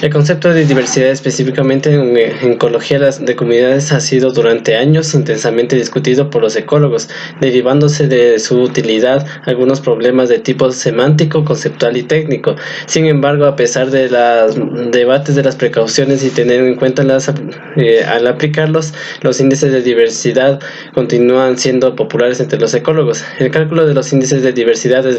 El concepto de diversidad específicamente en ecología de comunidades ha sido durante años intensamente discutido por los ecólogos, derivándose de su utilidad algunos problemas de tipo semántico, conceptual y técnico. Sin embargo, a pesar de los debates de las precauciones y tener en cuenta al aplicarlos, los índices de diversidad continúan siendo populares entre los ecólogos. El cálculo de los índices de diversidad es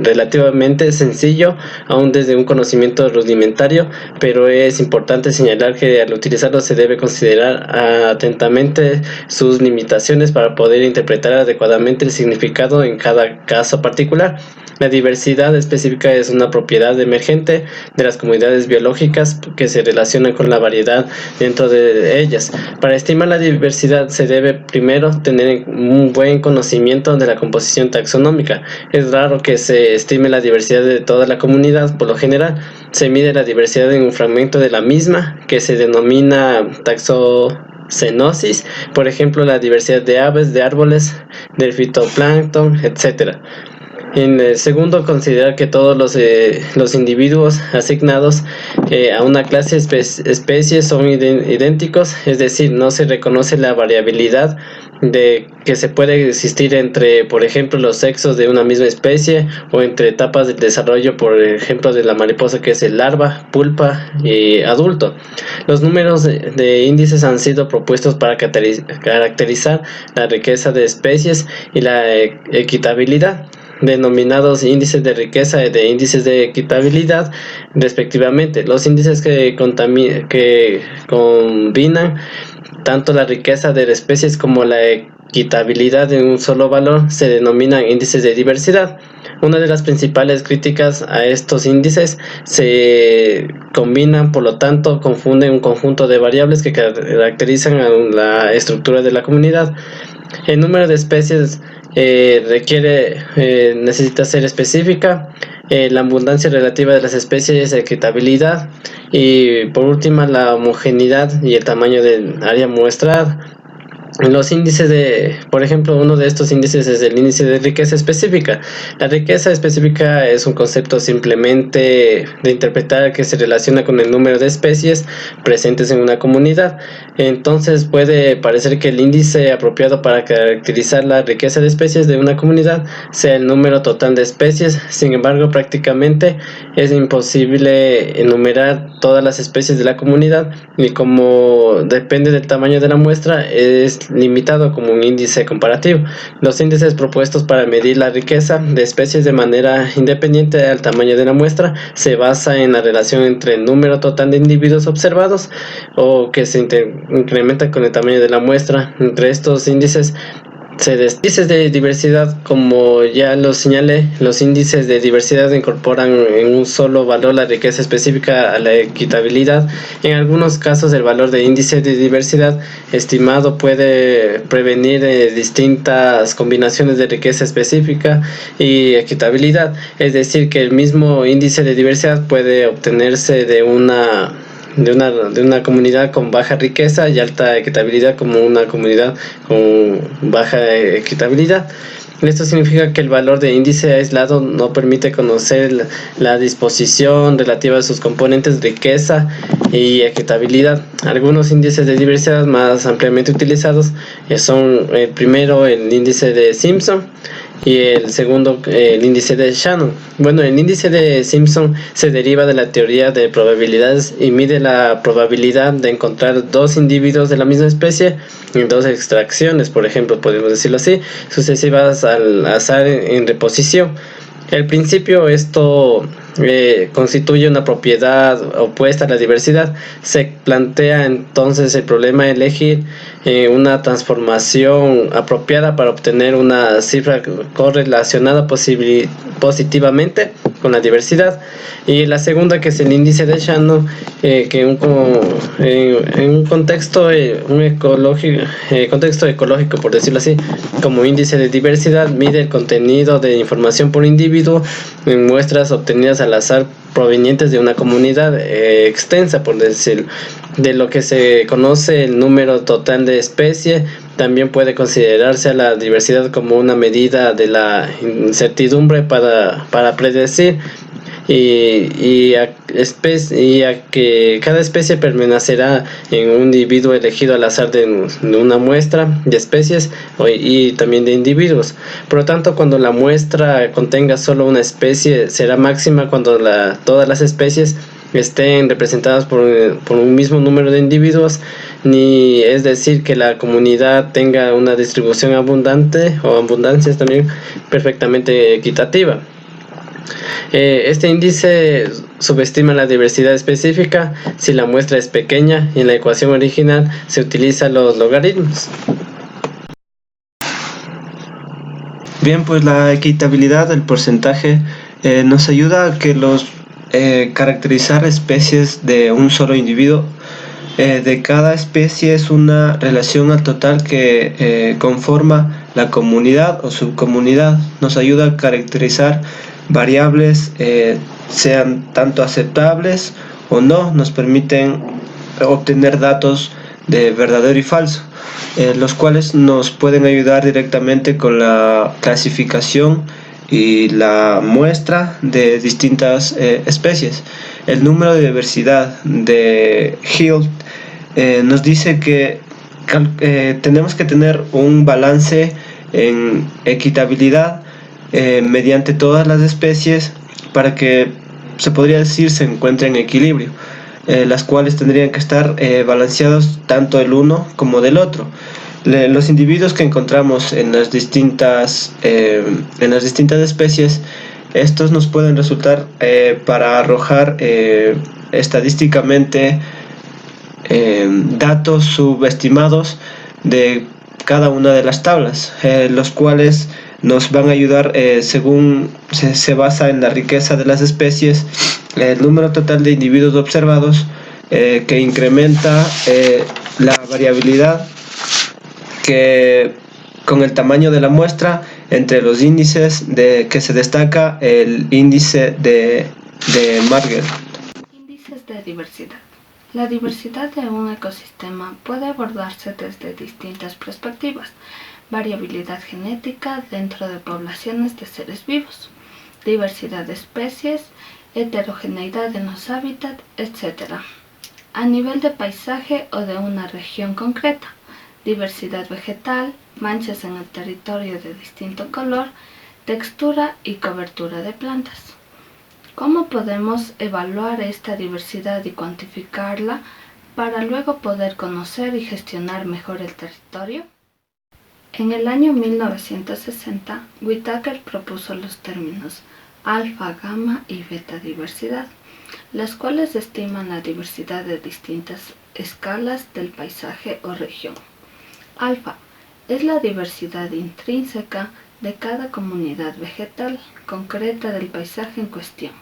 relativamente sencillo, aún desde un conocimiento rudimentario, pero es importante señalar que al utilizarlo se debe considerar atentamente sus limitaciones para poder interpretar adecuadamente el significado en cada caso particular. La diversidad específica es una propiedad emergente de las comunidades biológicas que se relaciona con la variedad dentro de ellas. Para estimar la diversidad se debe primero tener un buen conocimiento de la composición taxonómica. Es raro que se estime la diversidad de toda la comunidad. Por lo general, se mide la diversidad en un fragmento de la misma, que se denomina taxocenosis, por ejemplo, la diversidad de aves, de árboles, del fitoplancton, etc. En el segundo, considerar que todos los individuos asignados a una clase especie son idénticos, es decir, no se reconoce la variabilidad de que se puede existir entre, por ejemplo, los sexos de una misma especie o entre etapas del desarrollo, por ejemplo, de la mariposa, que es el larva, pulpa y adulto. Los números de índices han sido propuestos para caracterizar la riqueza de especies y la equitabilidad, denominados índices de riqueza y de índices de equitabilidad respectivamente. Los índices que combinan tanto la riqueza de especies como la equitabilidad en un solo valor se denominan índices de diversidad. Una de las principales críticas a estos índices se combinan, por lo tanto, confunden un conjunto de variables que caracterizan a la estructura de la comunidad. El número de especies necesita ser específica, la abundancia relativa de las especies, equitabilidad y por última la homogeneidad y el tamaño del área muestrada. Los índices por ejemplo, uno de estos índices es el índice de riqueza específica. La riqueza específica es un concepto simplemente de interpretar que se relaciona con el número de especies presentes en una comunidad. Entonces puede parecer que el índice apropiado para caracterizar la riqueza de especies de una comunidad sea el número total de especies. Sin embargo, prácticamente es imposible enumerar todas las especies de la comunidad, y como depende del tamaño de la muestra, es limitado como un índice comparativo. Los índices propuestos para medir la riqueza de especies de manera independiente al tamaño de la muestra se basa en la relación entre el número total de individuos observados, o que se incrementa con el tamaño de la muestra. Entre estos índices índices de diversidad, como ya lo señalé, los índices de diversidad incorporan en un solo valor la riqueza específica a la equitabilidad. En algunos casos, el valor de índice de diversidad estimado puede prevenir distintas combinaciones de riqueza específica y equitabilidad, es decir, que el mismo índice de diversidad puede obtenerse de una comunidad con baja riqueza y alta equitabilidad como una comunidad con baja equitabilidad. Esto significa que el valor de índice aislado no permite conocer la disposición relativa a sus componentes riqueza y equitabilidad. Algunos índices de diversidad más ampliamente utilizados son el primero, el índice de Simpson, y el segundo, el índice de Shannon. Bueno, el índice de Simpson se deriva de la teoría de probabilidades y mide la probabilidad de encontrar dos individuos de la misma especie en dos extracciones, por ejemplo, podemos decirlo así, sucesivas al azar en reposición. Al principio esto constituye una propiedad opuesta a la diversidad. Se plantea entonces el problema de elegir una transformación apropiada para obtener una cifra correlacionada positivamente con la diversidad. Y la segunda, que es el índice de Shannon, que en un contexto contexto ecológico, por decirlo así, como índice de diversidad, mide el contenido de información por individuo en muestras obtenidas al azar provenientes de una comunidad extensa, por decirlo. De lo que se conoce el número total de especies, también puede considerarse a la diversidad como una medida de la incertidumbre para predecir y a que cada especie permanecerá en un individuo elegido al azar de una muestra de especies y también de individuos. Por lo tanto, cuando la muestra contenga solo una especie, será máxima cuando todas las especies estén representadas por un mismo número de individuos, ni es decir que la comunidad tenga una distribución abundante o abundancias también perfectamente equitativa. Este índice subestima la diversidad específica si la muestra es pequeña y en la ecuación original se utilizan los logaritmos. Bien, pues la equitabilidad del porcentaje nos ayuda a que caracterizar especies de un solo individuo. De cada especie es una relación al total que conforma la comunidad o subcomunidad. Nos ayuda a caracterizar variables, sean tanto aceptables o no, nos permiten obtener datos de verdadero y falso, los cuales nos pueden ayudar directamente con la clasificación y la muestra de distintas especies. El número de diversidad de Hill nos dice que tenemos que tener un balance en equitabilidad mediante todas las especies para que se podría decir se encuentren en equilibrio, las cuales tendrían que estar balanceados tanto el uno como del otro. Los individuos que encontramos en las distintas especies, estos nos pueden resultar para arrojar estadísticamente datos subestimados de cada una de las tablas, los cuales nos van a ayudar según se basa en la riqueza de las especies, el número total de individuos observados, que incrementa la variabilidad que con el tamaño de la muestra. Entre los índices que se destaca el índice de Margell. Índices de diversidad. La diversidad de un ecosistema puede abordarse desde distintas perspectivas: variabilidad genética dentro de poblaciones de seres vivos, diversidad de especies, heterogeneidad en los hábitats, etc. A nivel de paisaje o de una región concreta, diversidad vegetal, manchas en el territorio de distinto color, textura y cobertura de plantas. ¿Cómo podemos evaluar esta diversidad y cuantificarla para luego poder conocer y gestionar mejor el territorio? En el año 1960, Whittaker propuso los términos alfa, gamma y beta diversidad, las cuales estiman la diversidad de distintas escalas del paisaje o región. Alfa es la diversidad intrínseca de cada comunidad vegetal concreta del paisaje en cuestión.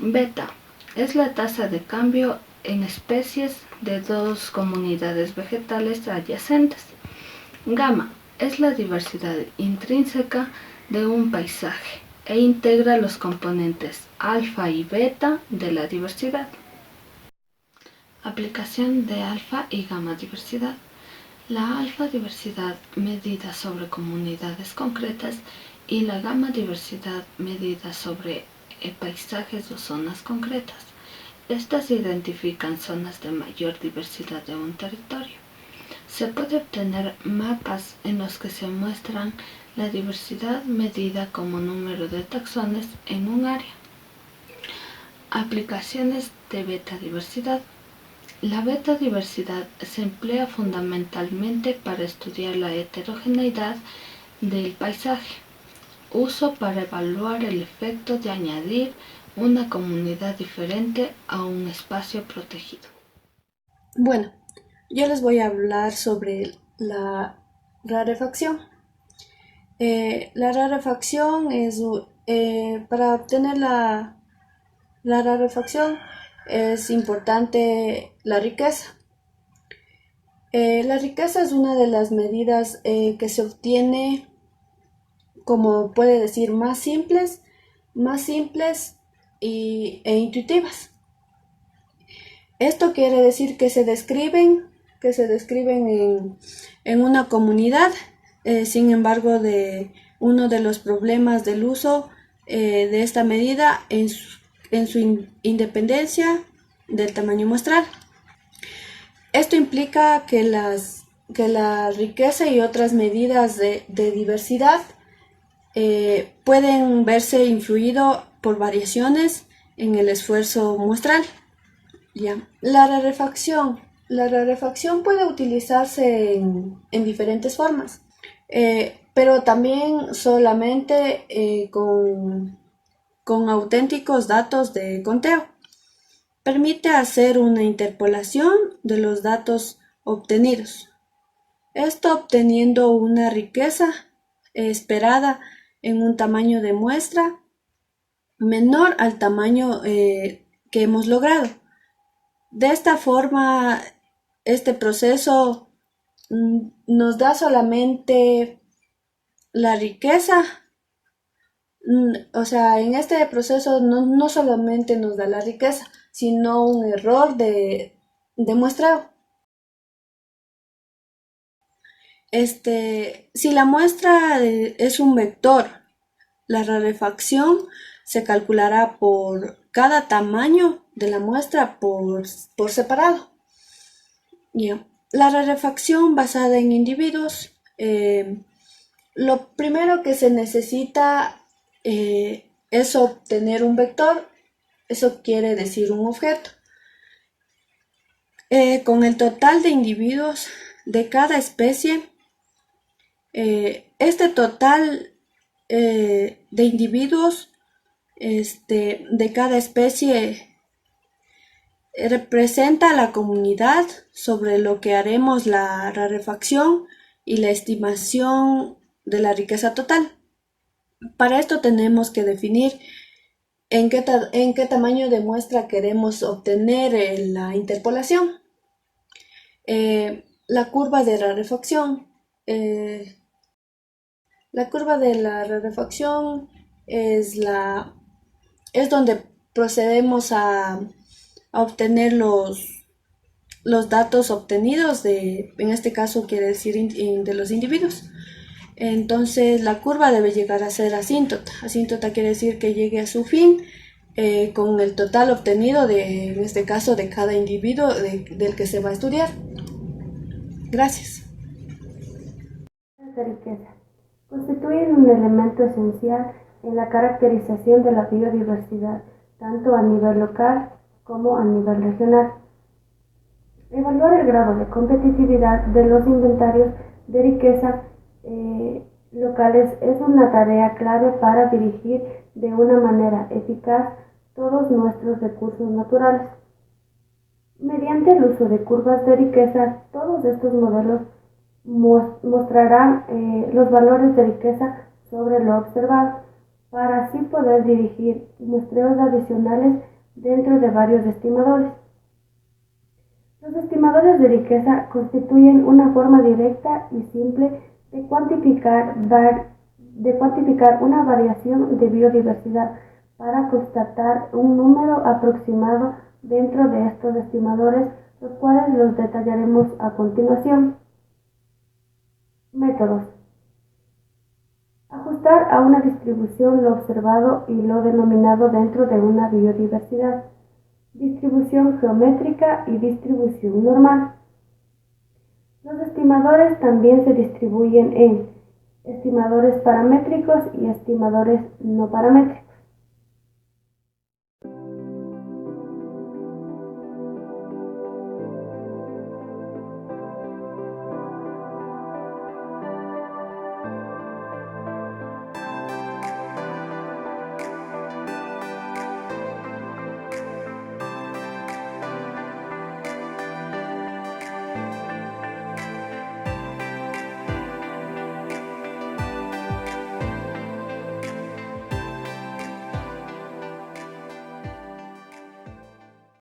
Beta es la tasa de cambio en especies de dos comunidades vegetales adyacentes. Gamma es la diversidad intrínseca de un paisaje e integra los componentes alfa y beta de la diversidad. Aplicación de alfa y gamma diversidad. La alfa diversidad medida sobre comunidades concretas y la gamma diversidad medida sobre paisajes o zonas concretas. Estas identifican zonas de mayor diversidad de un territorio. Se puede obtener mapas en los que se muestran la diversidad medida como número de taxones en un área. Aplicaciones de beta diversidad. La beta diversidad se emplea fundamentalmente para estudiar la heterogeneidad del paisaje. Uso para evaluar el efecto de añadir una comunidad diferente a un espacio protegido. Bueno, yo les voy a hablar sobre la rarefacción. La rarefacción es, para obtener la rarefacción es importante la riqueza. La riqueza es una de las medidas que se obtiene, como puede decir, más simples e intuitivas. Esto quiere decir que se describen en una comunidad. Sin embargo, uno de los problemas del uso de esta medida independencia del tamaño muestral. Esto implica que la riqueza y otras medidas de diversidad pueden verse influido por variaciones en el esfuerzo muestral. Ya. La rarefacción puede utilizarse en diferentes formas, pero también solamente con auténticos datos de conteo. Permite hacer una interpolación de los datos obtenidos. Esto obteniendo una riqueza esperada en un tamaño de muestra menor al tamaño que hemos logrado. De esta forma, este proceso nos da solamente la riqueza. O sea, en este proceso no solamente nos da la riqueza, sino un error de muestreo. Si la muestra es un vector, la rarefacción se calculará por cada tamaño de la muestra por separado. Yeah. La rarefacción basada en individuos, lo primero que se necesita es obtener un vector, eso quiere decir un objeto, con el total de individuos de cada especie. Este total de individuos de cada especie representa a la comunidad sobre lo que haremos la rarefacción y la estimación de la riqueza total. Para esto tenemos que definir en qué tamaño de muestra queremos obtener la interpolación. La curva de rarefacción. La curva de la rarefacción es donde procedemos a obtener los datos obtenidos en este caso quiere decir de los individuos. Entonces la curva debe llegar a ser asíntota. Asíntota quiere decir que llegue a su fin con el total obtenido en este caso de cada individuo del que se va a estudiar. Gracias. De riqueza constituyen un elemento esencial en la caracterización de la biodiversidad, tanto a nivel local como a nivel regional. Evaluar el grado de competitividad de los inventarios de riqueza locales es una tarea clave para dirigir de una manera eficaz todos nuestros recursos naturales. Mediante el uso de curvas de riqueza, todos estos modelos mostrarán los valores de riqueza sobre lo observado, para así poder dirigir muestreos adicionales dentro de varios estimadores. Los estimadores de riqueza constituyen una forma directa y simple de cuantificar una variación de biodiversidad para constatar un número aproximado dentro de estos estimadores, los cuales los detallaremos a continuación. Métodos. Ajustar a una distribución lo observado y lo denominado dentro de una biodiversidad. Distribución geométrica y distribución normal. Los estimadores también se distribuyen en estimadores paramétricos y estimadores no paramétricos.